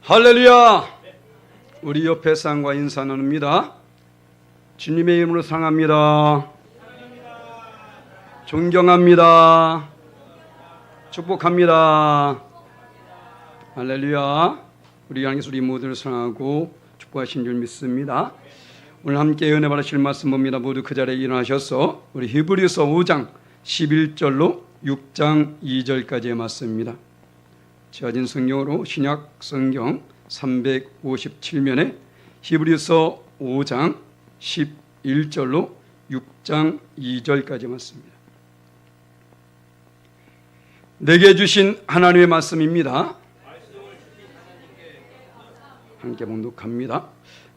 할렐루야! 우리 옆에 사람과 인사 나눕니다. 주님의 이름으로 사랑합니다. 존경합니다. 축복합니다. 할렐루야! 우리 하나님께서 우리 모두를 사랑하고 축복하신 줄 믿습니다. 오늘 함께 은혜 받으실 말씀 봅니다. 모두 그 자리에 일어나셔서 우리 히브리서 5장 11절로 6장 2절까지의 말씀입니다. 지어진 성경으로 신약 성경 357면에 히브리서 5장 11절로 6장 2절까지 말씀입니다. 내게 주신 하나님의 말씀입니다. 함께 봉독합니다.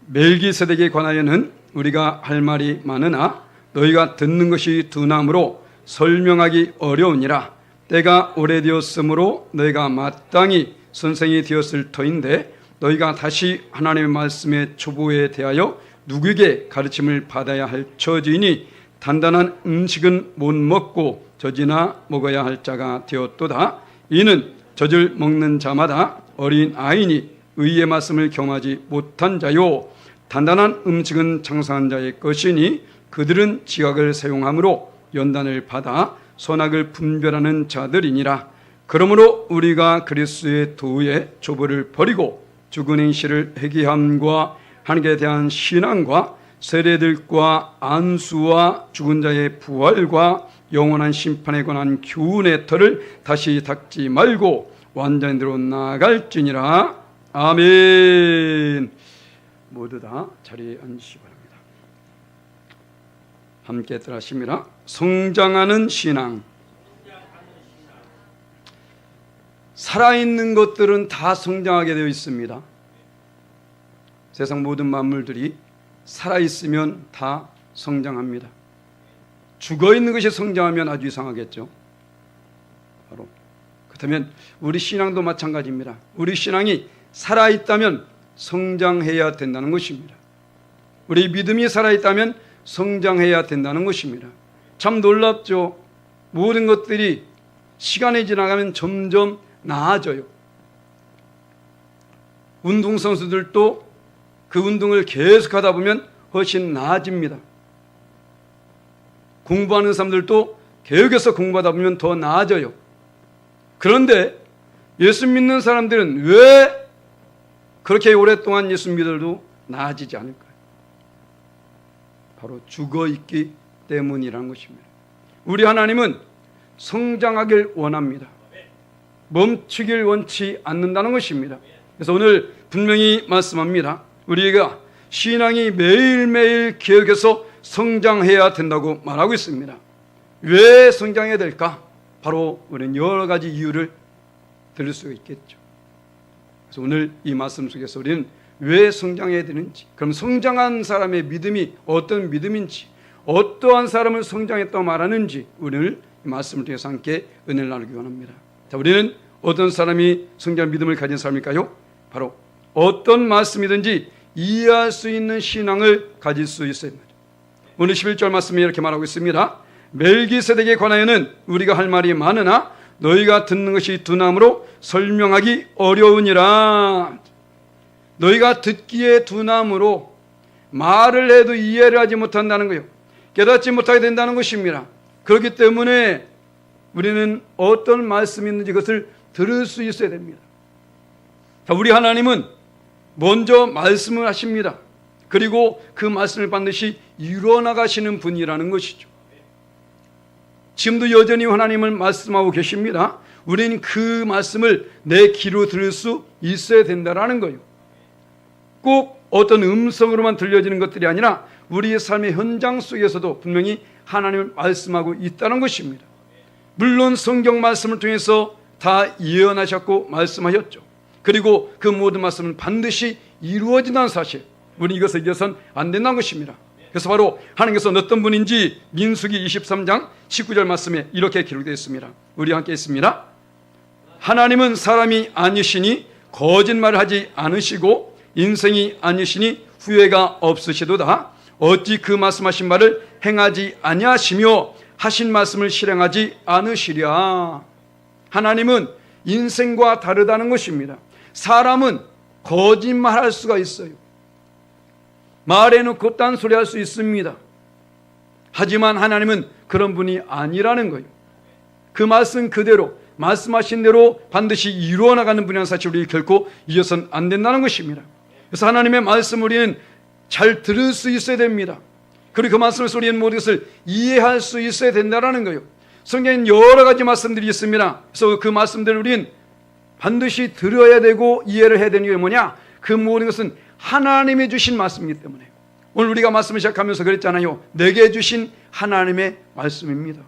멜기세덱에 관하여는 우리가 할 말이 많으나 너희가 듣는 것이 둔함으로 설명하기 어려우니라. 때가 오래되었으므로 너희가 마땅히 선생이 되었을 터인데 너희가 다시 하나님의 말씀의 초보에 대하여 누구에게 가르침을 받아야 할 처지이니 단단한 음식은 못 먹고 젖이나 먹어야 할 자가 되었도다. 이는 젖을 먹는 자마다 어린 아이니 의의 말씀을 경하지 못한 자요, 단단한 음식은 장사한 자의 것이니 그들은 지각을 사용함으로 연단을 받아 선악을 분별하는 자들이니라. 그러므로 우리가 그리스도의 도의 조보를 버리고 죽은 행실을 회개함과 하나님께 대한 신앙과 세례들과 안수와 죽은 자의 부활과 영원한 심판에 관한 교훈의 터를 다시 닦지 말고 완전히로 나아갈지니라. 아멘. 모두 다 자리에 앉으시기 바랍니다. 함께 따라하십니다. 성장하는 신앙. 살아있는 것들은 다 성장하게 되어 있습니다. 세상 모든 만물들이 살아있으면 다 성장합니다. 죽어있는 것이 성장하면 아주 이상하겠죠. 바로 그렇다면 우리 신앙도 마찬가지입니다. 우리 신앙이 살아있다면 성장해야 된다는 것입니다. 우리 믿음이 살아있다면 성장해야 된다는 것입니다. 참 놀랍죠. 모든 것들이 시간이 지나가면 점점 나아져요. 운동선수들도 그 운동을 계속하다 보면 훨씬 나아집니다. 공부하는 사람들도 계속해서 공부하다 보면 더 나아져요. 그런데 예수 믿는 사람들은 왜 그렇게 오랫동안 예수 믿어도 나아지지 않을까요? 바로 죽어있기 때문이라는 것입니다. 우리 하나님은 성장하길 원합니다. 멈추길 원치 않는다는 것입니다. 그래서 오늘 분명히 말씀합니다. 우리가 신앙이 매일매일 계속해서 성장해야 된다고 말하고 있습니다. 왜 성장해야 될까? 바로 우리는 여러 가지 이유를 들을 수 있겠죠. 그래서 오늘 이 말씀 속에서 우리는 왜 성장해야 되는지, 그럼 성장한 사람의 믿음이 어떤 믿음인지, 어떠한 사람을 성장했다고 말하는지 오늘 이 말씀을 통해서 함께 은혜를 나누기 원합니다. 자, 우리는 어떤 사람이 성장한 믿음을 가진 사람일까요? 바로 어떤 말씀이든지 이해할 수 있는 신앙을 가질 수 있어야 합니다. 오늘 11절 말씀이 이렇게 말하고 있습니다. 멜기세덱에 관하여는 우리가 할 말이 많으나 너희가 듣는 것이 둔함으로 설명하기 어려우니라. 너희가 듣기에 둔함으로 말을 해도 이해를 하지 못한다는 거예요. 깨닫지 못하게 된다는 것입니다. 그렇기 때문에 우리는 어떤 말씀이 있는지 그것을 들을 수 있어야 됩니다. 자, 우리 하나님은 먼저 말씀을 하십니다. 그리고 그 말씀을 반드시 이루어나가시는 분이라는 것이죠. 지금도 여전히 하나님을 말씀하고 계십니다. 우리는 그 말씀을 내 귀로 들을 수 있어야 된다는 거예요. 꼭 어떤 음성으로만 들려지는 것들이 아니라 우리의 삶의 현장 속에서도 분명히 하나님을 말씀하고 있다는 것입니다. 물론 성경 말씀을 통해서 다 예언하셨고 말씀하셨죠. 그리고 그 모든 말씀은 반드시 이루어진다는 사실, 우리는 이것을 잊어서는 안 된다는 것입니다. 그래서 바로 하나님께서 어떤 분인지 민수기 23장 19절 말씀에 이렇게 기록되어 있습니다. 우리 함께 있습니다. 하나님은 사람이 아니시니 거짓말을 하지 않으시고 인생이 아니시니 후회가 없으시도다. 어찌 그 말씀하신 바를 행하지 아니하시며 하신 말씀을 실행하지 않으시랴. 하나님은 인생과 다르다는 것입니다. 사람은 거짓말할 수가 있어요. 말해놓고 딴소리할 수 있습니다. 하지만 하나님은 그런 분이 아니라는 거예요. 그 말씀 그대로 말씀하신 대로 반드시 이루어 나가는 분이라는 사실 우리 결코 잊어서는 안 된다는 것입니다. 그래서 하나님의 말씀 우리는 잘 들을 수 있어야 됩니다. 그리고 그 말씀을 우리는 모든 것을 이해할 수 있어야 된다는 거예요. 성경에는 여러 가지 말씀들이 있습니다. 그래서 그 말씀들을 우리는 반드시 들어야 되고 이해를 해야 되는 게 뭐냐? 그 모든 것은 하나님이 주신 말씀이기 때문에 오늘 우리가 말씀을 시작하면서 그랬잖아요. 내게 주신 하나님의 말씀입니다.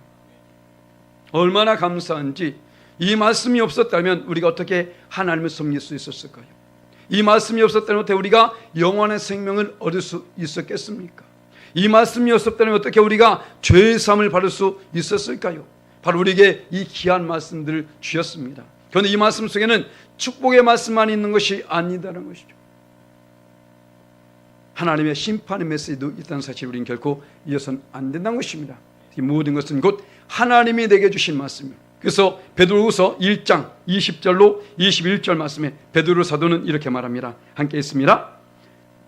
얼마나 감사한지. 이 말씀이 없었다면 우리가 어떻게 하나님을 섬길 수 있었을까요? 이 말씀이 없었다면 어떻게 우리가 영원한 생명을 얻을 수 있었겠습니까? 이 말씀이 없었다면 어떻게 우리가 죄의 사함을 받을 수 있었을까요? 바로 우리에게 이 귀한 말씀들을 주셨습니다. 그런데 이 말씀 속에는 축복의 말씀만 있는 것이 아니다라는 것이죠. 하나님의 심판의 메시지도 있다는 사실을 우리는 결코 잊어서는 안 된다는 것입니다. 이 모든 것은 곧 하나님이 내게 주신 말씀입니다. 그래서 베드로후서 1장 20절로 21절 말씀에 베드로 사도는 이렇게 말합니다. 함께 있습니다.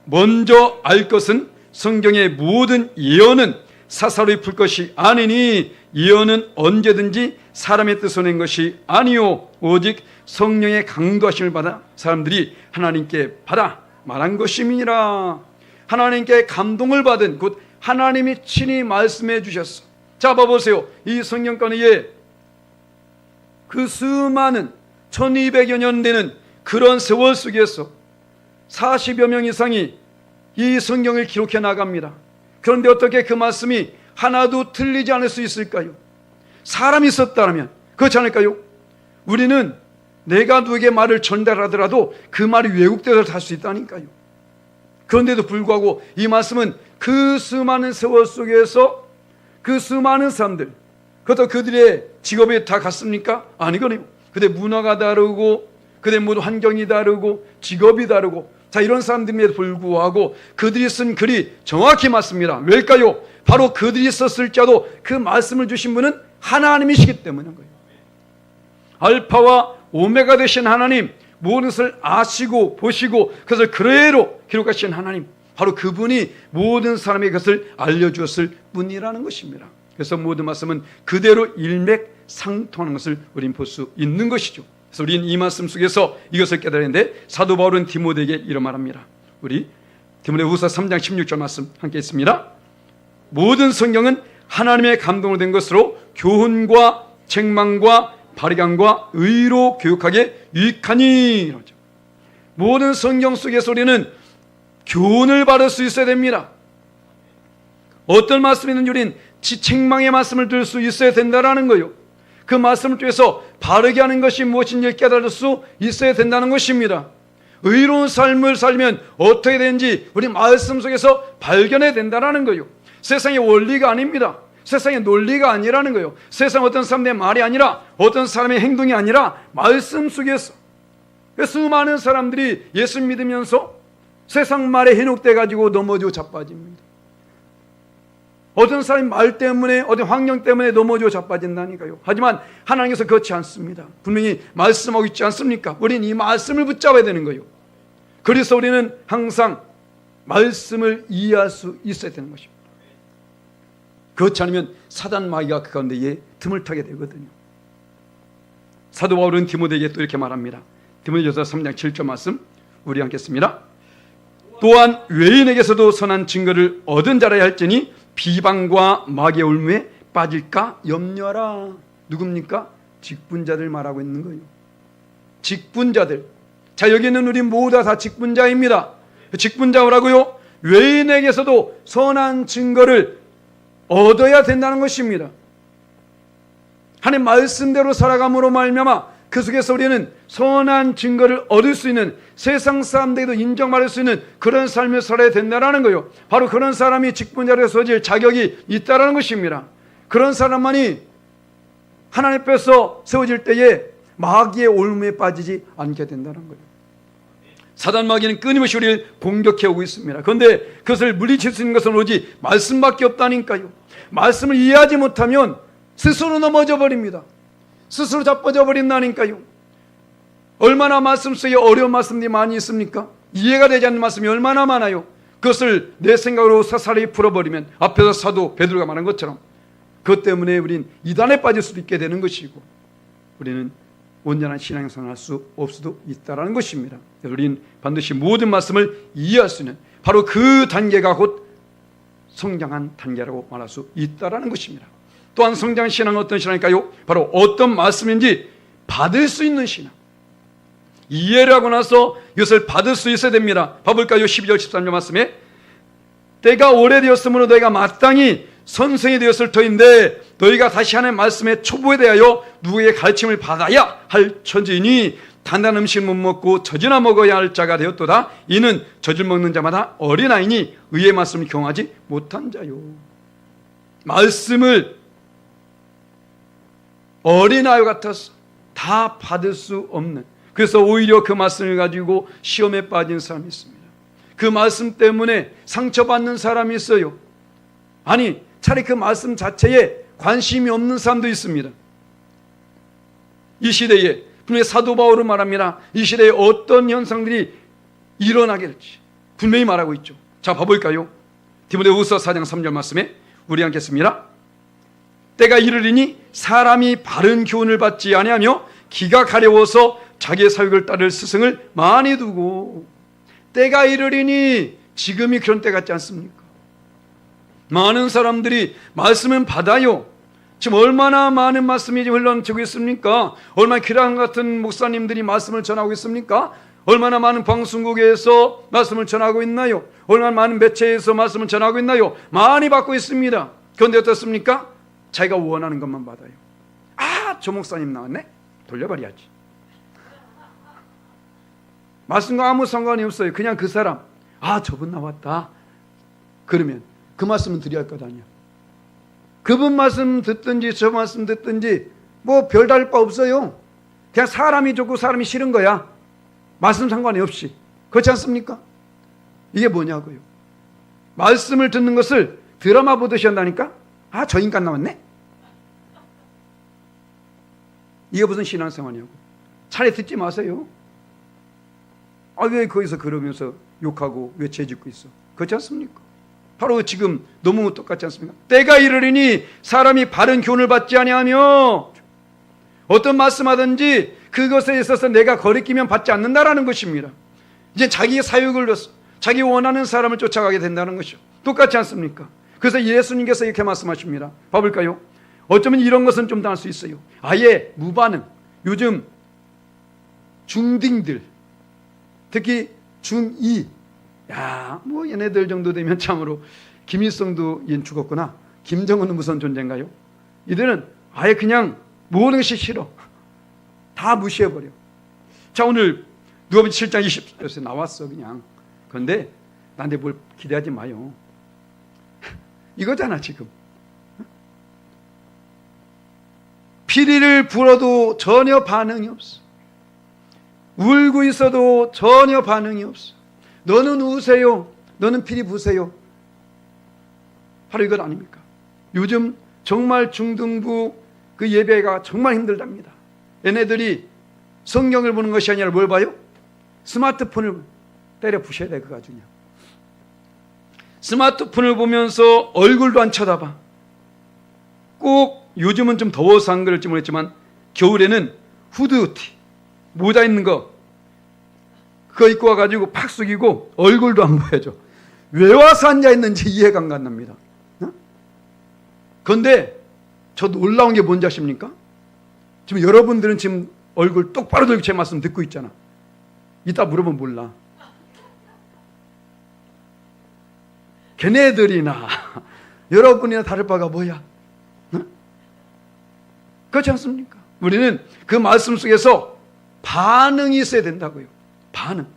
먼저 알 것은 성경의 모든 예언은 사사로이 풀 것이 아니니 예언은 언제든지 사람의 뜻으로 낸 것이 아니요 오직 성령의 강도하심을 받아 사람들이 하나님께 받아 말한 것임이니라. 하나님께 감동을 받은 곧 하나님이 친히 말씀해 주셨어. 자, 봐보세요. 이 성경권에 그 수많은 1200여 년 되는 그런 세월 속에서 40여 명 이상이 이 성경을 기록해 나갑니다. 그런데 어떻게 그 말씀이 하나도 틀리지 않을 수 있을까요? 사람이 있었다면 그렇지 않을까요? 우리는 내가 누구에게 말을 전달하더라도 그 말이 왜곡되어서 할 수 있다니까요. 그런데도 불구하고 이 말씀은 그 수많은 세월 속에서 그 수많은 사람들, 그것도 그들의 직업이 다 같습니까? 아니거든요. 그들의 문화가 다르고 그들의 모두 환경이 다르고 직업이 다르고 자, 이런 사람들에도 불구하고 그들이 쓴 글이 정확히 맞습니다. 왜일까요? 바로 그들이 썼을지라도 그 말씀을 주신 분은 하나님이시기 때문인 거예요. 알파와 오메가 되신 하나님, 모든 것을 아시고 보시고 그것을 그대로 기록하신 하나님, 바로 그분이 모든 사람에게 그것을 알려주었을 뿐이라는 것입니다. 그래서 모든 말씀은 그대로 일맥상통하는 것을 우리는 볼 수 있는 것이죠. 그래서 우리는 이 말씀 속에서 이것을 깨달았는데 사도 바울은 디모데에게 이런 말합니다. 우리 디모데후서 3장 16절 말씀 함께 있습니다. 모든 성경은 하나님의 감동으로 된 것으로 교훈과 책망과 바리강과 의로 교육하게 유익하니. 모든 성경 속에서 우리는 교훈을 받을 수 있어야 됩니다. 어떤 말씀이 있는지 우리는 책망의 말씀을 들을 수 있어야 된다는 거예요. 그 말씀을 통해서 바르게 하는 것이 무엇인지 깨달을 수 있어야 된다는 것입니다. 의로운 삶을 살면 어떻게 되는지 우리 말씀 속에서 발견해야 된다는 거예요. 세상의 원리가 아닙니다. 세상의 논리가 아니라는 거예요. 세상 어떤 사람의 말이 아니라 어떤 사람의 행동이 아니라 말씀 속에서. 수많은 사람들이 예수 믿으면서 세상 말에 현혹돼 가지고 넘어지고 자빠집니다. 어떤 사람이 말 때문에 어떤 환경 때문에 넘어지고 자빠진다니까요. 하지만 하나님께서 그렇지 않습니다. 분명히 말씀하고 있지 않습니까? 우리는 이 말씀을 붙잡아야 되는 거예요. 그래서 우리는 항상 말씀을 이해할 수 있어야 되는 것입니다. 그렇지 않으면 사단 마귀가 그 가운데에 틈을 타게 되거든요. 사도 바울은 디모데에게 또 이렇게 말합니다. 디모데후서 3장 7절 말씀 우리 함께 읽습니다. 또한 외인에게서도 선한 증거를 얻은 자라야 할지니 비방과 마귀의 올무에 빠질까 염려하라. 누굽니까? 직분자들 말하고 있는 거예요. 직분자들. 자, 여기는 우리 모두 다 직분자입니다. 직분자라고요? 외인에게서도 선한 증거를 얻어야 된다는 것입니다. 하나님 말씀대로 살아감으로 말미암아 그 속에서 우리는 선한 증거를 얻을 수 있는, 세상 사람들에게도 인정받을 수 있는 그런 삶을 살아야 된다는 거예요. 바로 그런 사람이 직분자로 서질 자격이 있다는 것입니다. 그런 사람만이 하나님 앞에서 세워질 때에 마귀의 올무에 빠지지 않게 된다는 거예요. 사단 마귀는 끊임없이 우리를 공격해 오고 있습니다. 그런데 그것을 물리칠 수 있는 것은 오직 말씀밖에 없다니까요. 말씀을 이해하지 못하면 스스로 넘어져 버립니다. 스스로 자빠져 버린다니까요. 얼마나 말씀 속에 어려운 말씀들이 많이 있습니까? 이해가 되지 않는 말씀이 얼마나 많아요. 그것을 내 생각으로 사사리 풀어버리면 앞에서 사도 베드로가 말한 것처럼 그것 때문에 우린 이단에 빠질 수도 있게 되는 것이고 우리는 온전한 신앙생활을 할 수 없을 수도 있다는 것입니다. 우리는 반드시 모든 말씀을 이해할 수 있는 바로 그 단계가 곧 성장한 단계라고 말할 수 있다는 것입니다. 또한 성장 신앙은 어떤 신앙일까요? 바로 어떤 말씀인지 받을 수 있는 신앙. 이해를 하고 나서 이것을 받을 수 있어야 됩니다. 봐볼까요? 12절 13절 말씀에 때가 오래되었으므로 너희가 마땅히 선생이 되었을 터인데 너희가 다시 하나님의 말씀의 초보에 대하여 누구에게 가르침을 받아야 할 처지니 단단한 음식을 못 먹고 젖이나 먹어야 할 자가 되었도다. 이는 젖을 먹는 자마다 어린아이니 의의 말씀을 경험하지 못한 자요. 말씀을 어린아이 같아서 다 받을 수 없는, 그래서 오히려 그 말씀을 가지고 시험에 빠진 사람이 있습니다. 그 말씀 때문에 상처받는 사람이 있어요. 아니 차라리 그 말씀 자체에 관심이 없는 사람도 있습니다. 이 시대에 분명히 사도 바울은 말합니다. 이 시대에 어떤 현상들이 일어나게 될지 분명히 말하고 있죠. 자 봐볼까요? 디모데후서 4장 3절 말씀에 우리 함께 씁니다. 때가 이르리니 사람이 바른 교훈을 받지 아니하며 기가 가려워서 자기의 사육을 따를 스승을 많이 두고. 때가 이르리니 지금이 그런 때 같지 않습니까? 많은 사람들이 말씀은 받아요. 지금 얼마나 많은 말씀이 흘러넘치고 있습니까? 얼마나 기랑 같은 목사님들이 말씀을 전하고 있습니까? 얼마나 많은 방송국에서 말씀을 전하고 있나요? 얼마나 많은 매체에서 말씀을 전하고 있나요? 많이 받고 있습니다. 그런데 어떻습니까? 자기가 원하는 것만 받아요. 아, 저 목사님 나왔네? 돌려버려야지. 말씀과 아무 상관이 없어요. 그냥 그 사람, 아 저분 나왔다 그러면 그 말씀은 드려야 할 것 아니야. 그분 말씀 듣든지 저 말씀 듣든지 뭐 별다를 바 없어요. 그냥 사람이 좋고 사람이 싫은 거야. 말씀 상관이 없이. 그렇지 않습니까? 이게 뭐냐고요. 말씀을 듣는 것을 드라마 보듯이 한다니까. 아 저 인간 나왔네. 이게 무슨 신앙생활이냐고. 차라리 듣지 마세요. 아 왜 거기서 그러면서 욕하고 왜 죄짓고 있어. 그렇지 않습니까? 바로 지금 너무 똑같지 않습니까? 때가 이르리니 사람이 바른 교훈을 받지 아니하며 어떤 말씀하든지 그것에 있어서 내가 거리끼면 받지 않는다라는 것입니다. 이제 자기의 사육을 넣어서 자기 원하는 사람을 쫓아가게 된다는 것이죠. 똑같지 않습니까? 그래서 예수님께서 이렇게 말씀하십니다. 봐볼까요? 어쩌면 이런 것은 좀 더 할 수 있어요. 아예 무반응. 요즘 중딩들, 특히 중2, 야, 뭐 얘네들 정도 되면 참으로 김일성도 얘는 죽었구나. 김정은은 무슨 존재인가요? 이들은 아예 그냥 모든 것이 싫어. 다 무시해버려. 자, 오늘 누가복음 7장 20절에서 나왔어 그냥. 그런데 나한테 뭘 기대하지 마요. 이거잖아 지금. 피리를 불어도 전혀 반응이 없어. 울고 있어도 전혀 반응이 없어. 너는 우세요. 너는 피리 부세요. 바로 이것 아닙니까? 요즘 정말 중등부 그 예배가 정말 힘들답니다. 얘네들이 성경을 보는 것이 아니라 뭘 봐요? 스마트폰을 때려 부셔야 돼. 그거 아주 그냥. 스마트폰을 보면서 얼굴도 안 쳐다봐. 꼭 요즘은 좀 더워서 안 그럴지 모르겠지만 겨울에는 후드티 모자 있는 거 그거 입고 와가지고 팍 숙이고 얼굴도 안 보여줘. 왜 와서 앉아있는지 이해가 안 간답니다. 그런데 저 놀라운 게 뭔지 아십니까? 지금 여러분들은 지금 얼굴 똑바로 들고 제 말씀 듣고 있잖아. 이따 물어보면 몰라. 걔네들이나 여러분이나 다를 바가 뭐야? 그렇지 않습니까? 우리는 그 말씀 속에서 반응이 있어야 된다고요. 반응.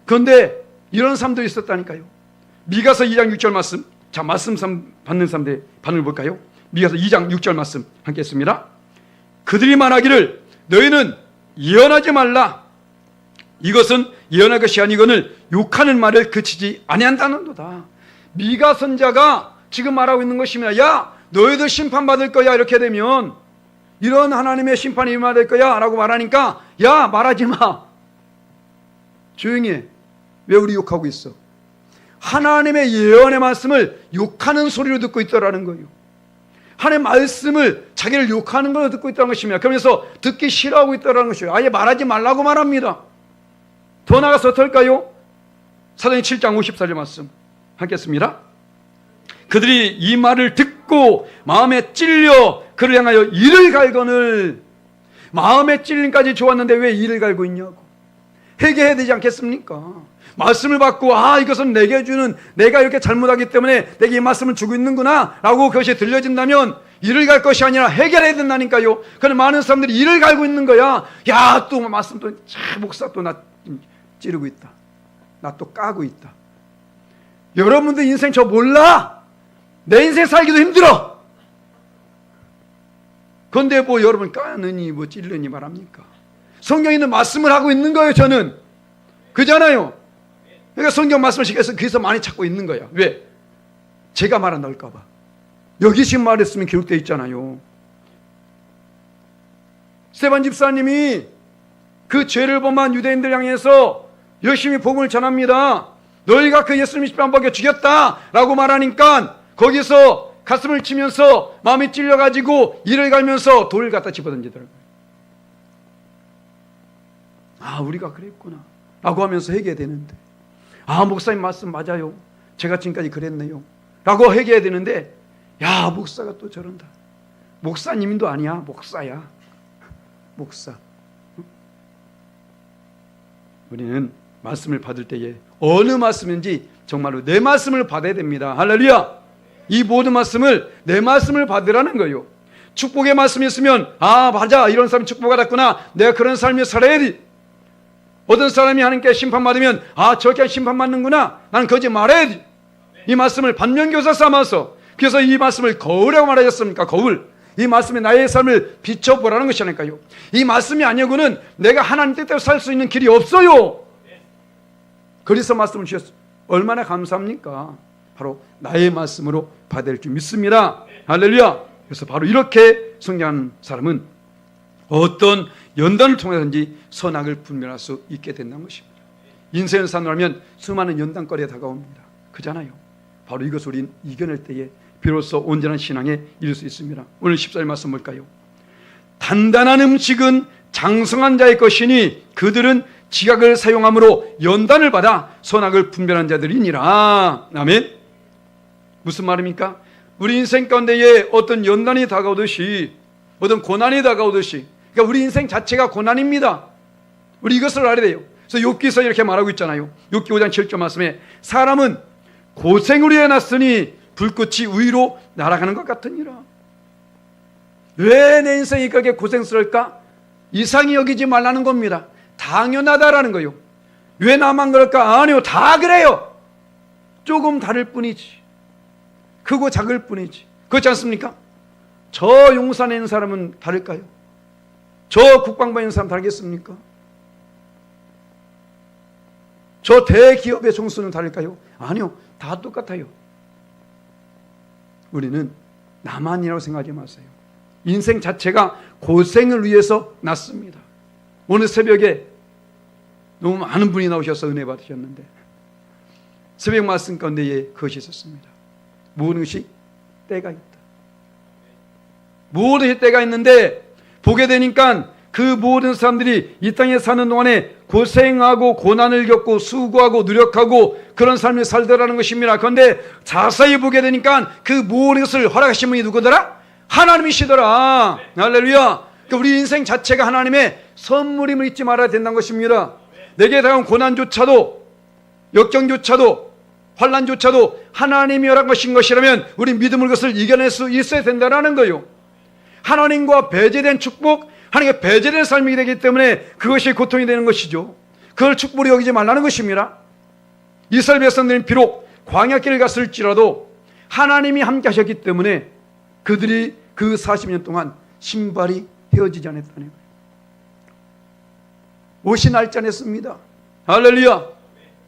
그런데 이런 사람들이 있었다니까요. 미가서 2장 6절 말씀. 자, 말씀 받는 사람들의 반응을 볼까요? 미가서 2장 6절 말씀 함께 했습니다. 그들이 말하기를 너희는 예언하지 말라. 이것은 예언할 것이 아니거늘 욕하는 말을 그치지 아니한다는도다. 미가 선자가 지금 말하고 있는 것입니다. 야, 너희들 심판받을 거야. 이렇게 되면 이런 하나님의 심판이 임하될 거야 라고 말하니까 야, 말하지 마. 조용히 해. 왜 우리 욕하고 있어? 하나님의 예언의 말씀을 욕하는 소리로 듣고 있더라는 거예요. 하나님의 말씀을 자기를 욕하는 걸로 듣고 있다는 것입니다. 그러면서 듣기 싫어하고 있다는 것이에요. 아예 말하지 말라고 말합니다. 더 나아가서 어떨까요? 사도행 7장 54절 말씀 하겠습니다. 그들이 이 말을 듣고 마음에 찔려 그를 향하여 이를 갈거늘. 마음에 찔림까지 좋았는데 왜 이를 갈고 있냐고. 회개해야 되지 않겠습니까? 말씀을 받고 이것은 내게 주는, 내가 이렇게 잘못하기 때문에 내게 이 말씀을 주고 있는구나 라고 그것이 들려진다면 이를 갈 것이 아니라 해결해야 된다니까요. 그런데 많은 사람들이 이를 갈고 있는 거야. 야, 또 말씀 또 목사 또 나 찌르고 있다. 나 또 까고 있다. 여러분들 인생 저 몰라? 내 인생 살기도 힘들어. 그런데 뭐 여러분 까느니 뭐 찌르니 말합니까? 성경에 있는 말씀을 하고 있는 거예요. 저는 그잖아요. 그러니까 성경 말씀을 시켜서 거기서 많이 찾고 있는 거야. 왜? 제가 말 안 나올까 봐. 여기 지금 말했으면 기록되어 있잖아요. 스데반 집사님이 그 죄를 범한 유대인들 향해서 열심히 복음을 전합니다. 너희가 그 예수님 십자가에 죽였다 라고 말하니까 거기서 가슴을 치면서 마음이 찔려가지고 이를 갈면서 돌을 갖다 집어던지더라고요. 우리가 그랬구나 라고 하면서 회개되는데, 목사님 말씀 맞아요. 제가 지금까지 그랬네요 라고 회개해야 되는데, 야, 목사가 또 저런다. 목사님도 아니야. 목사야. 목사. 우리는 말씀을 받을 때에 어느 말씀인지 정말로 내 말씀을 받아야 됩니다. 할렐루야. 이 모든 말씀을 내 말씀을 받으라는 거예요. 축복의 말씀이 있으면 맞아, 이런 사람이 축복받았구나, 내가 그런 삶을 살아야지. 어떤 사람이 하나님께 심판받으면 저렇게 심판받는구나, 나는 거짓 말해야지. 이 말씀을 반면교사 삼아서, 그래서 이 말씀을 거울이라고 말하셨습니까? 거울. 이 말씀이 나의 삶을 비춰보라는 것이 아닐까요? 이 말씀이 아니고는 내가 하나님 뜻대로 살 수 있는 길이 없어요. 그래서 말씀을 주셨어요. 얼마나 감사합니까? 바로 나의 말씀으로 받을 줄 믿습니다. 할렐루야. 그래서 바로 이렇게 성장하는 사람은 어떤 연단을 통해서든지 선악을 분별할 수 있게 된다는 것입니다. 인생을 사느라면 수많은 연단거리가 다가옵니다. 그잖아요. 바로 이것을 우리는 이겨낼 때에 비로소 온전한 신앙에 이를 수 있습니다. 오늘 14절 말씀 볼까요? 단단한 음식은 장성한 자의 것이니 그들은 지각을 사용함으로 연단을 받아 선악을 분별한 자들이니라. 아멘. 무슨 말입니까? 우리 인생 가운데에 어떤 연단이 다가오듯이, 어떤 고난이 다가오듯이, 그러니까 우리 인생 자체가 고난입니다. 우리 이것을 알아야 돼요. 그래서 욥기서 이렇게 말하고 있잖아요. 욥기 5장 7절 말씀에 사람은 고생으로 해놨으니 불꽃이 위로 날아가는 것 같으니라. 왜 내 인생이 그렇게 고생스러울까? 이상히 여기지 말라는 겁니다. 당연하다라는 거예요. 왜 나만 그럴까? 아니요, 다 그래요. 조금 다를 뿐이지. 크고 작을 뿐이지. 그렇지 않습니까? 저 용산에 있는 사람은 다를까요? 저 국방부에 있는 사람 다르겠습니까? 저 대기업의 총수는 다를까요? 아니요, 다 똑같아요. 우리는 나만이라고 생각하지 마세요. 인생 자체가 고생을 위해서 났습니다. 오늘 새벽에 너무 많은 분이 나오셔서 은혜 받으셨는데 새벽 말씀 가운데에 그것이 있었습니다. 모든 것이 때가 있다. 모든 것이 때가 있는데 보게 되니까 그 모든 사람들이 이 땅에 사는 동안에 고생하고 고난을 겪고 수고하고 노력하고 그런 삶을 살더라는 것입니다. 그런데 자세히 보게 되니까 그 모든 것을 허락하신 분이 누구더라? 하나님이시더라. 할렐루야. 그러니까 우리 인생 자체가 하나님의 선물임을 잊지 말아야 된다는 것입니다. 내게 다가온 고난조차도, 역경조차도, 환난조차도 하나님이 허락한 것인 것이라면 우리 믿음을 그것을 이겨낼 수 있어야 된다는 거예요. 하나님과 배제된 축복, 하나님과 배제된 삶이 되기 때문에 그것이 고통이 되는 것이죠. 그걸 축복으로 여기지 말라는 것입니다. 이스라엘 백성들은 비록 광야길을 갔을지라도 하나님이 함께 하셨기 때문에 그들이 그 40년 동안 신발이 헤어지지 않았다는 거예요. 옷이 낡지 않았습니다. 할렐루야.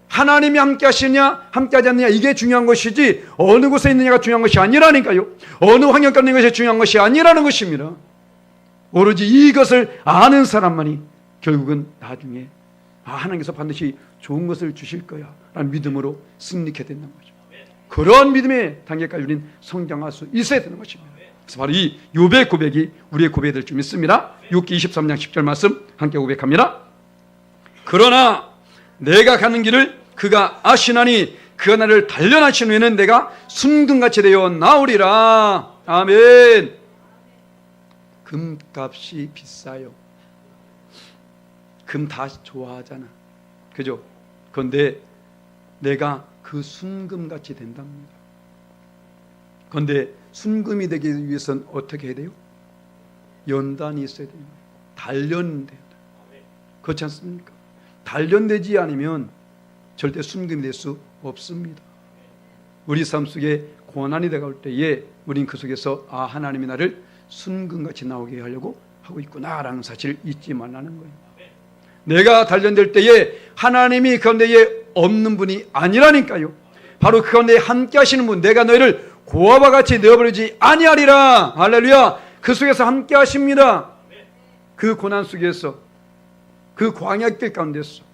하나님이 함께 하시느냐 함께 하지 않느냐 이게 중요한 것이지 어느 곳에 있느냐가 중요한 것이 아니라니까요. 어느 환경 가운데 있는 것이 중요한 것이 아니라는 것입니다. 오로지 이것을 아는 사람만이 결국은 나중에 하나님께서 반드시 좋은 것을 주실 거야 라는 믿음으로 승리케 된다는 거죠. 그런 믿음의 단계까지 우리는 성장할 수 있어야 되는 것입니다. 그래서 바로 이 욥의 고백이 우리의 고백이 될 줄 믿습니다. 욥기 23장 10절 말씀 함께 고백합니다. 그러나 내가 가는 길을 그가 아시나니 그가 나를 단련하신 후에는 내가 순금같이 되어 나오리라. 아멘. 금값이 비싸요. 금 다 좋아하잖아, 그죠? 그런데 내가 그 순금같이 된답니다. 그런데 순금이 되기 위해서는 어떻게 해야 돼요? 연단이 있어야 돼요. 단련돼야 돼요. 그렇지 않습니까? 단련되지 않으면 절대 순금이 될 수 없습니다. 우리 삶 속에 고난이 다가올 때에 우리는 그 속에서 하나님이 나를 순금같이 나오게 하려고 하고 있구나라는 사실을 잊지 말라는 거예요. 내가 단련될 때에 하나님이 그 가운데에 없는 분이 아니라니까요. 바로 그 가운데 함께 하시는 분, 내가 너희를 고아와 같이 내어버리지 아니하리라. 할렐루야. 그 속에서 함께 하십니다. 그 고난 속에서, 그 광야길 가운데서,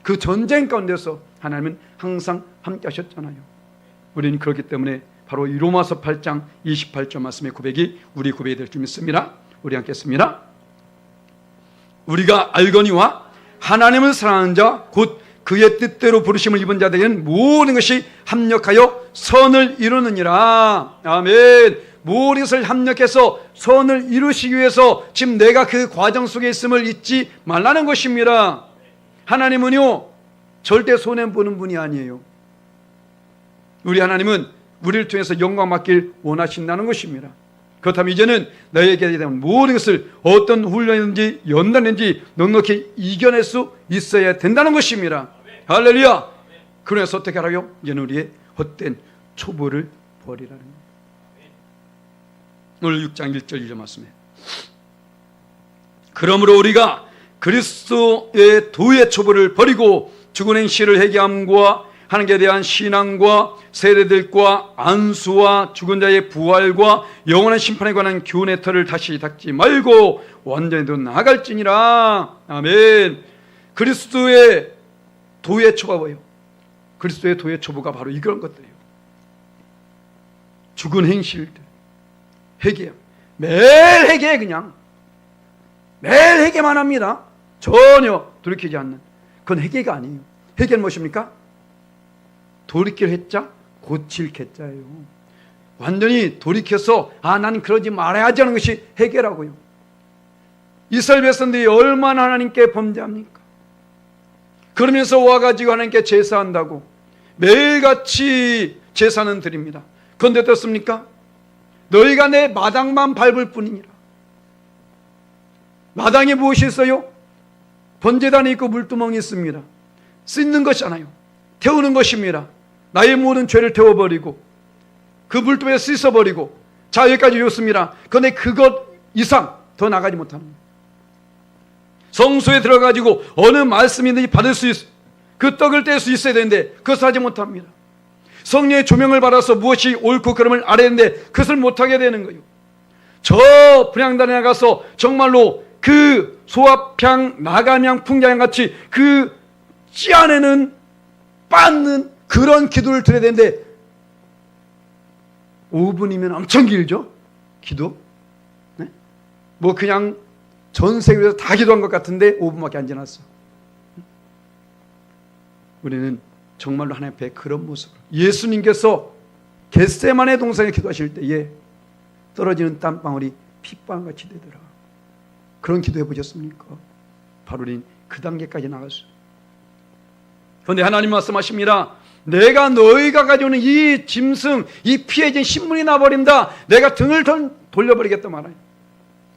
그 전쟁 가운데서 하나님은 항상 함께 하셨잖아요. 우리는 그렇기 때문에 바로 이 로마서 8장 28절 말씀의 고백이 우리 고백이 될 줄 믿습니다. 우리 함께 했습니다. 우리가 알거니와 하나님을 사랑하는 자 곧 그의 뜻대로 부르심을 입은 자들에게는 모든 것이 합력하여 선을 이루느니라. 아멘. 모든 것을 합력해서 선을 이루시기 위해서 지금 내가 그 과정 속에 있음을 잊지 말라는 것입니다. 하나님은요 절대 손해보는 분이 아니에요. 우리 하나님은 우리를 통해서 영광 받길 원하신다는 것입니다. 그렇다면 이제는 너에게 대한 모든 것을 어떤 훈련이든지 연단인지 넉넉히 이겨낼 수 있어야 된다는 것입니다. 할렐루야. 그래서 어떻게 하라고요? 이제는 우리의 헛된 초보를 버리라는 겁니다. 오늘 6장 1절 2절 말씀에 그러므로 우리가 그리스도의 도의 초보를 버리고 죽은 행실을 회개함과 하나님께 대한 신앙과 세례들과 안수와 죽은 자의 부활과 영원한 심판에 관한 교훈의 털을 다시 닦지 말고 완전히 더 나아갈지니라. 아멘. 그리스도의 도의 초보가 뭐예요? 그리스도의 도의 초보가 바로 이런 것들이에요. 죽은 행실들, 회개, 매일 회개, 그냥 매일 회개만 합니다. 전혀 돌이키지 않는. 그건 회개가 아니에요. 회개는 무엇입니까? 돌이킬 회자, 고칠 개자예요. 완전히 돌이켜서 나는 그러지 말아야지 하는 것이 회개라고요. 이스라엘 백성들이 얼마나 하나님께 범죄합니까? 그러면서 와가지고 하나님께 제사한다고 매일같이 제사는 드립니다. 그런데 어떻습니까? 너희가 내 마당만 밟을 뿐이니라. 마당에 무엇이 있어요? 번제단이 있고 물두멍이 있습니다. 씻는 것이잖아요. 태우는 것입니다. 나의 모든 죄를 태워버리고 그 물두멍에 씻어버리고 자 여기까지 좋습니다. 그런데 그것 이상 더 나가지 못하는 거예요. 성소에 들어가지고 어느 말씀이든지 받을 수 있어 그 떡을 뗄 수 있어야 되는데 그것을 하지 못합니다. 성령의 조명을 받아서 무엇이 옳고 그름을 알아야 되는데 그것을 못하게 되는 거예요. 저 분향단에 나가서 정말로 그 소합향 나감향 풍자향 같이 그 찌아내는 빻는 그런 기도를 드려야 되는데 5분이면 엄청 길죠? 기도? 네? 뭐 그냥 전 세계에서 다 기도한 것 같은데 5분밖에 안 지났어. 우리는 정말로 하나님 앞에 그런 모습으로 예수님께서 겟세마네 동산에 기도하실 때에 떨어지는 땀방울이 핏방울같이 되더라. 그런 기도해 보셨습니까? 바로 우리는 그 단계까지 나갔어요. 그런데 하나님 말씀하십니다. 내가 너희가 가져오는 이 짐승, 이 피해진 신문이 나버린다. 내가 등을 돌려버리겠다 말아요.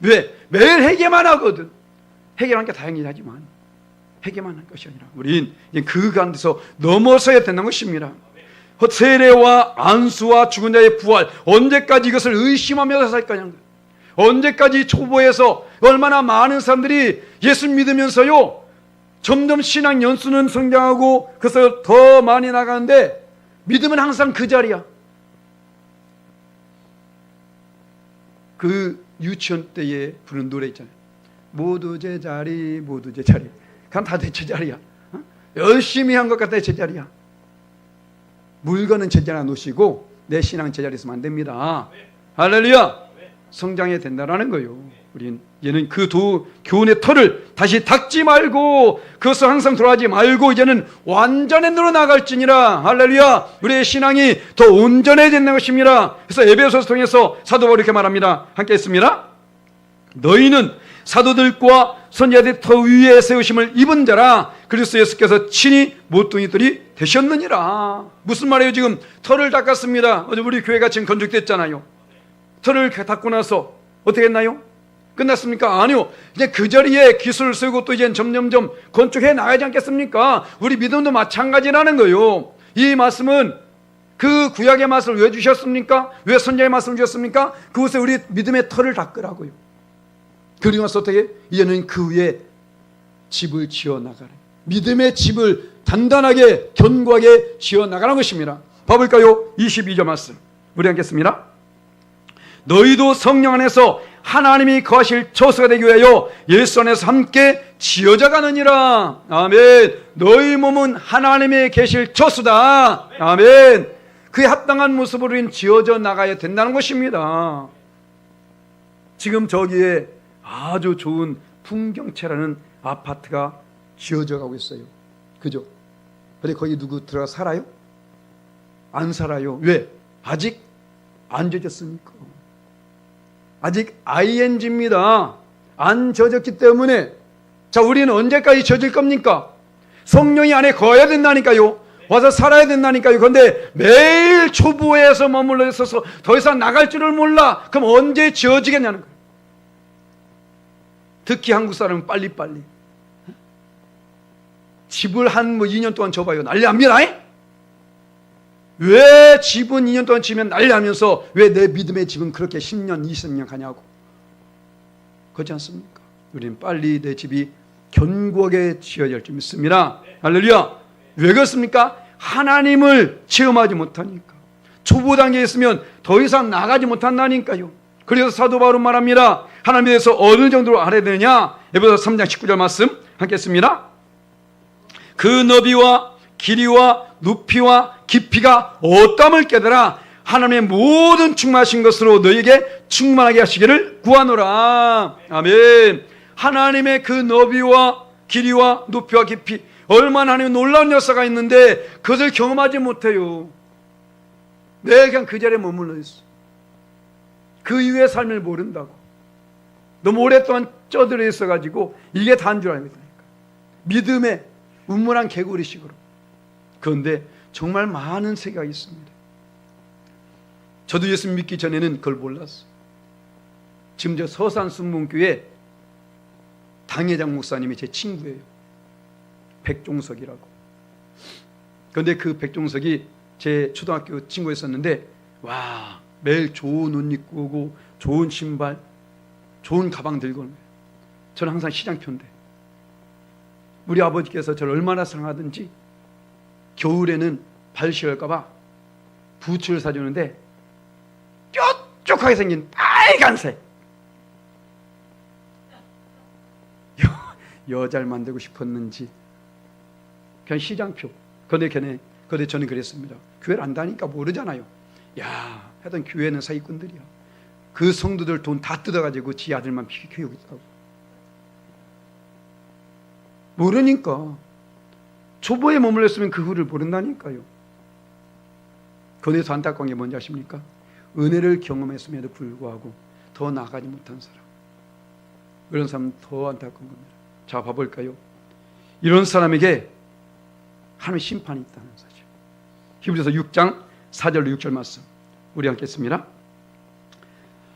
왜? 매일 회개만 하거든. 회개라는 게 다행이긴 하지만 회개만 할 것이 아니라 우린 그 가운데서 넘어서야 된다는 것입니다. 세례와 안수와 죽은 자의 부활, 언제까지 이것을 의심하면서 살 거냐는 거예요. 언제까지 초보에서 얼마나 많은 사람들이 예수 믿으면서요 점점 신앙 연수는 성장하고 그래서 더 많이 나가는데 믿음은 항상 그 자리야. 그 유치원 때에 부르는 노래 있잖아요. 모두 제자리 모두 제자리. 그럼 다 내 제자리야. 열심히 한 것 같아 제자리야. 물건은 제자리에 놓으시고 내 신앙 제자리에 있으면 안 됩니다. 할렐루야. 성장해야 된다라는 거예요. 우린 이제는 그 두 교훈의 털을 다시 닦지 말고 그것을 항상 돌아가지 말고 이제는 완전히 늘어나갈지니라. 할렐루야. 우리의 신앙이 더 온전해진다는 것입니다. 그래서 에베소서 통해서 사도 바울이 이렇게 말합니다. 함께 했습니다. 너희는 사도들과 선지자들의 터 위에 세우심을 입은 자라. 그리스도 예수께서 친히 모퉁이들이 되셨느니라. 무슨 말이에요? 지금 털을 닦았습니다. 어제 우리 교회가 지금 건축됐잖아요. 털을 닦고 나서 어떻게 했나요? 끝났습니까? 아니요. 이제 그 자리에 기술을 쓰고 또 이제 점점점 건축해 나가지 않겠습니까? 우리 믿음도 마찬가지라는 거예요. 이 말씀은 그 구약의 말씀을 왜 주셨습니까? 왜 선지자의 말씀을 주셨습니까? 그곳에 우리 믿음의 털을 닦으라고요. 그리고 나서 어떻게? 이제는 그 위에 집을 지어 나가라. 믿음의 집을 단단하게 견고하게 지어 나가는 것입니다. 봐볼까요? 22절 말씀 우리 함께했습니다. 너희도 성령 안에서 하나님이 거하실 처소가 되기 위하여 예수 안에서 함께 지어져 가느니라. 아멘. 너희 몸은 하나님의 계실 처소다. 아멘. 그에 합당한 모습으로 우리는 지어져 나가야 된다는 것입니다. 지금 저기에 아주 좋은 풍경채라는 아파트가 지어져 가고 있어요. 그죠? 근데 거기 누구 들어가 살아요? 안 살아요. 왜? 아직 안 젖었으니까. 아직 ing입니다. 안 젖었기 때문에. 자, 우리는 언제까지 젖을 겁니까? 성령이 안에 거해야 된다니까요. 와서 살아야 된다니까요. 그런데 매일 초보에서 머물러 있어서 더 이상 나갈 줄을 몰라. 그럼 언제 지어지겠냐는 거예요. 특히 한국 사람은 빨리빨리. 집을 한 2년 동안 줘봐요. 난리 납니다. 왜 집은 2년 동안 지면 난리 나면서 왜 내 믿음의 집은 그렇게 10년, 20년 가냐고. 그렇지 않습니까? 우리는 빨리 내 집이 견고하게 지어야 할 줄 믿습니다. 할렐루야. 왜 그렇습니까? 하나님을 체험하지 못하니까. 초보 단계에 있으면 더 이상 나가지 못한다니까요. 그래서 사도 바울은 말합니다. 하나님에 대해서 어느 정도로 알아야 되느냐? 에베소서 3장 19절 말씀 함께 했습니다. 그 너비와 길이와 높이와 깊이가 어떠함을 깨달아 하나님의 모든 충만하신 것으로 너희에게 충만하게 하시기를 구하노라. 아멘. 하나님의 그 너비와 길이와 높이와 깊이, 얼마나 하나님의 놀라운 역사가 있는데 그것을 경험하지 못해요. 내가 그냥 그 자리에 머물러 있어. 그 이후의 삶을 모른다고. 너무 오랫동안 쪄들어 있어가지고 이게 다인 줄 알고 있다니까. 믿음의 운문한 개구리식으로. 그런데 정말 많은 세계가 있습니다. 저도 예수 믿기 전에는 그걸 몰랐어요. 지금 저 서산 순문교회 당회장 목사님이 제 친구예요. 백종석이라고. 그런데 그 백종석이 제 초등학교 친구였었는데, 와, 매일 좋은 옷 입고 오고 좋은 신발, 좋은 가방 들고 오는 거예요. 저는 항상 시장표인데 우리 아버지께서 저를 얼마나 사랑하든지 겨울에는 발 시려울까 봐 부츠를 사주는데 뾰족하게 생긴 빨간색 여자를 만들고 싶었는지 그냥 시장표. 그런데 저는 그랬습니다. 교회를 안 다니까 모르잖아요. 야, 하여튼 교회는 사기꾼들이야. 그 성도들 돈 다 뜯어가지고 지 아들만 키우고 있다고. 모르니까. 초보에 머물렀으면 그 후를 모른다니까요. 그런데 더 안타까운 게 뭔지 아십니까? 은혜를 경험했음에도 불구하고 더 나가지 못한 사람. 이런 사람은 더 안타까운 겁니다. 자, 봐볼까요? 이런 사람에게 하나님의 심판이 있다는 사실. 히브리서 6장 4절로 6절 말씀 우리 함께 읽습니다.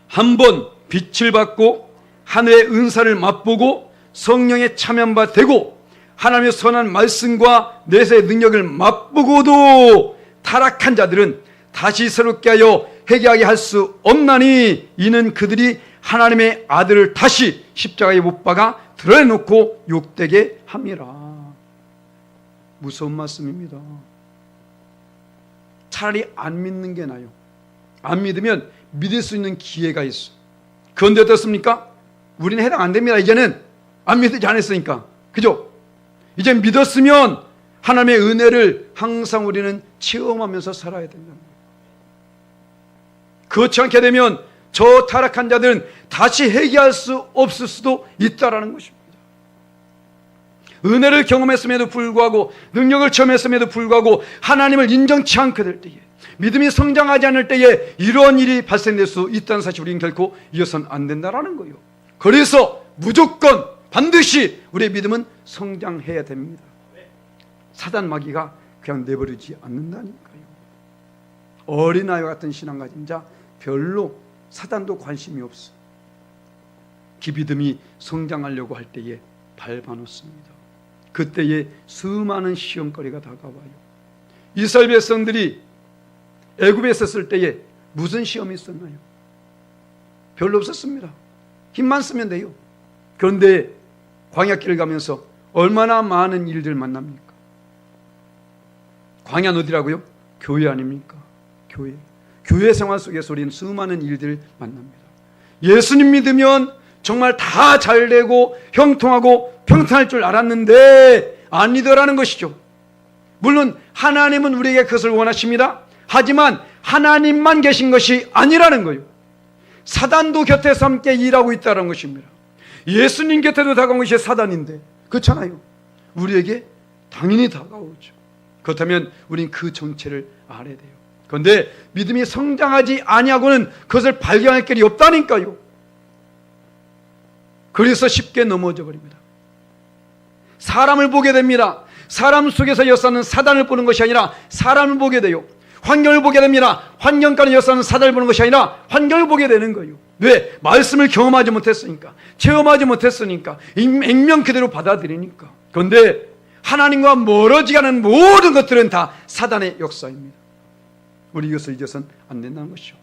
한번 빛을 받고 하늘의 은사를 맛보고 성령에 참여한 바 되고 하나님의 선한 말씀과 내세의 능력을 맛보고도 타락한 자들은 다시 새롭게 하여 회개하게 할 수 없나니 이는 그들이 하나님의 아들을 다시 십자가에 못 박아 드러내놓고 욕되게 함이라. 무서운 말씀입니다. 차라리 안 믿는 게 나아요. 안 믿으면 믿을 수 있는 기회가 있어. 그런데 어떻습니까? 우리는 해당 안 됩니다. 이제는 안 믿지 않았으니까. 그죠? 이제 믿었으면 하나님의 은혜를 항상 우리는 체험하면서 살아야 된다는 거예요. 그렇지 않게 되면 저 타락한 자들은 다시 회개할 수 없을 수도 있다라는 것입니다. 은혜를 경험했음에도 불구하고 능력을 체험했음에도 불구하고 하나님을 인정치 않게 될 때에, 믿음이 성장하지 않을 때에 이런 일이 발생될 수 있다는 사실 우리는 결코 이어서는 안 된다라는 거예요. 그래서 무조건 반드시 우리의 믿음은 성장해야 됩니다. 사단 마귀가 그냥 내버리지 않는다니까요. 어린아이와 같은 신앙 가진 자 별로 사단도 관심이 없어. 그 믿음이 성장하려고 할 때에 밟아놓습니다. 그때에 수많은 시험거리가 다가와요. 이스라엘 백성들이 애굽에 있었을 때에 무슨 시험이 있었나요? 별로 없었습니다. 힘만 쓰면 돼요. 그런데 광야길을 가면서 얼마나 많은 일들 만납니까? 광야는 어디라고요? 교회 아닙니까? 교회 생활 속에서 우리는 수많은 일들을 만납니다. 예수님 믿으면 정말 다 잘되고 형통하고 평탄할 줄 알았는데 아니더라는 것이죠. 물론 하나님은 우리에게 그것을 원하십니다. 하지만 하나님만 계신 것이 아니라는 거예요. 사단도 곁에서 함께 일하고 있다는 것입니다. 예수님 곁에도 다가온 것이 사단인데, 그렇잖아요. 우리에게 당연히 다가오죠. 그렇다면 우리는 그 정체를 알아야 돼요. 그런데 믿음이 성장하지 아니하고는 그것을 발견할 길이 없다니까요. 그래서 쉽게 넘어져 버립니다. 사람을 보게 됩니다. 사람 속에서 역사하는 사단을 보는 것이 아니라 사람을 보게 돼요. 환경을 보게 됩니다. 환경 가운데 역사하는 사단을 보는 것이 아니라 환경을 보게 되는 거예요. 왜? 말씀을 경험하지 못했으니까, 체험하지 못했으니까, 액면 그대로 받아들이니까. 그런데 하나님과 멀어지게 하는 모든 것들은 다 사단의 역사입니다. 우리 이것을 잊어서는 안 된다는 것이죠.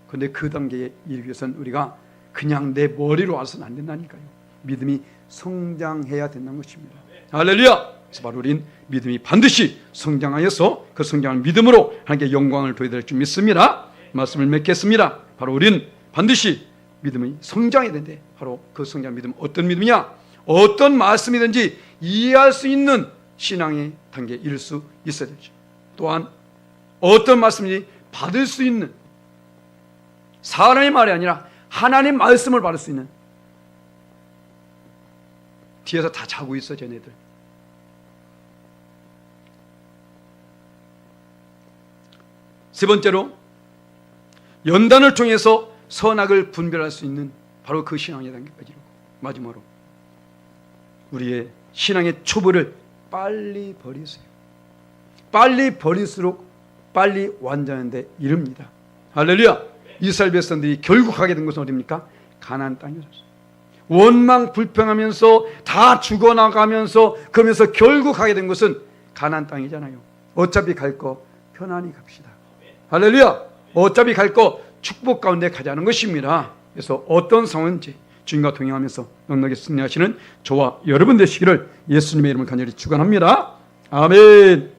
그런데 그 단계에 이르기 위해서는 우리가 그냥 내 머리로 와서는 안 된다니까요. 믿음이 성장해야 된다는 것입니다. 할렐루야! 그래서 바로 우린 믿음이 반드시 성장하여서 그 성장을 믿음으로 하나님께 영광을 돌려드릴 줄 믿습니다. 말씀을 맺겠습니다. 바로 우린 반드시 믿음이 성장해야 되는데, 바로 그 성장 믿음, 어떤 믿음이냐? 어떤 말씀이든지 이해할 수 있는 신앙의 단계에 이를 수 있어야 되죠. 또한 어떤 말씀인지 받을 수 있는, 사람의 말이 아니라 하나님 말씀을 받을 수 있는, 뒤에서 다 자고 있어 쟤네들. 세 번째로 연단을 통해서 선악을 분별할 수 있는 바로 그 신앙의 단계까지. 마지막으로 우리의 신앙의 초보를 빨리 버리세요. 빨리 버릴수록 빨리 완전한 데 이릅니다. 할렐루야! 이스라엘 백성들이 결국 가게 된 것은 어디입니까? 가나안 땅이었어요. 원망 불평하면서 다 죽어나가면서 그러면서 결국 가게 된 것은 가나안 땅이잖아요. 어차피 갈 거 편안히 갑시다. 할렐루야! 어차피 갈 거 축복 가운데 가자는 것입니다. 그래서 어떤 상황인지 주님과 동행하면서 넉넉히 승리하시는 저와 여러분 되시기를 예수님의 이름을 간절히 축원합니다. 아멘.